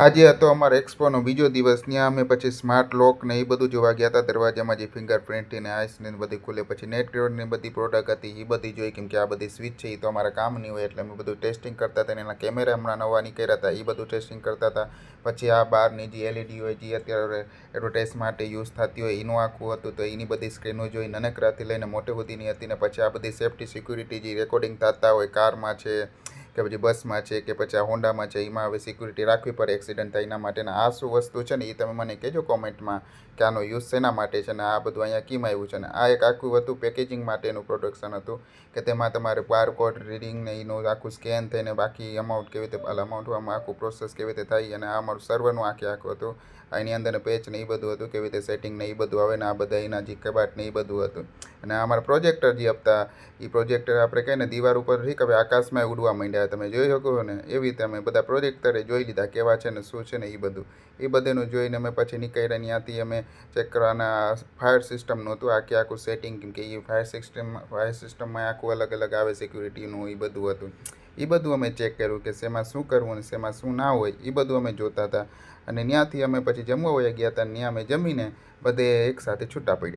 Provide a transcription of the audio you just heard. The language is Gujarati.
આજે હતો અમારો એક્સપોનો બીજો દિવસ. ત્યાં અમે પછી સ્માર્ટ લોક ને એ બધું જોવા ગયા હતા. દરવાજામાં જે ફિંગરપ્રિન્ટ ને આઈસ ને બધી ખુલે, પછી નેટગ્રોડની બધી પ્રોડક્ટ હતી એ બધી જોઈ, કેમ કે આ બધી સ્વિચ છે એ તો અમારા કામની હોય એટલે અમે બધું ટેસ્ટિંગ કરતા હતા. એના કેમેરા હમણાં નવા નીકળ્યા હતા એ બધું ટેસ્ટિંગ કરતા હતા. પછી આ બહારની જે એલઈડી હોય જે અત્યારે એડવર્ટાઇઝ માટે યુઝ થતી હોય એનું આખું હતું, તો એની બધી સ્ક્રીનો જોઈ, નાનકડાથી લઈને મોટે સુધીની હતી. ને પછી આ બધી સેફ્ટી સિક્યુરિટી જે રેકોર્ડિંગ થતા હોય કારમાં છે કે પછી બસમાં છે કે પછી આ હોન્ડામાં છે, એમાં હવે સિક્યુરિટી રાખવી પડે એક્સિડન્ટ થાય એના માટેના. આ શું વસ્તુ છે ને એ તમે મને કહેજો કોમેન્ટમાં કે આનો યુઝ શેના માટે છે ને આ બધું અહીંયા કેમ આવ્યું છે. ને આ એક આખું હતું પેકેજિંગ માટેનું પ્રોડક્શન હતું કે તેમાં તમારે બારકોડ રીડિંગ ને એનું આખું સ્કેન થઈને બાકી અમાઉન્ટ કેવી રીતે અમાઉન્ટમાં આખું પ્રોસેસ કેવી રીતે થાય, અને આ અમારું સર્વરનું આખું હતું. એની અંદર પેચ ને એ બધું હતું, કેવી રીતે સેટિંગ ને એ બધું આવે ને આ બધા એના જે કબાટ ને એ બધું હતું. અને અમારા પ્રોજેક્ટર જે હતા એ પ્રોજેક્ટર આપણે કહીએ ને દિવાલ ઉપર ઠીક હવે આકાશમાં ઉડવા માંડ્યા, તમે જોઈ શકો ને એવી રીતે અમે બધા પ્રોજેક્ટરે જોઈ લીધા કેવા છે ને શું છે ને એ બધાનું જોઈને અમે પછી નીકળ્યા. ત્યાંથી અમે ચેક કરવાના ફાયર સિસ્ટમનું હતું આખું સેટિંગ, કેમ કે એ ફાયર સિસ્ટમમાં આખું અલગ અલગ આવે સિક્યુરિટીનું એ બધું હતું. એ બધું અમે ચેક કર્યું કે શેમાં શું કરવું અને શેમાં શું ના હોય એ બધું અમે જોતા હતા. અને ત્યાંથી અમે પછી જમવા વયા ગયા હતા. ત્યાં અમે જમીને બધે એકસાથે છૂટા પડ્યા.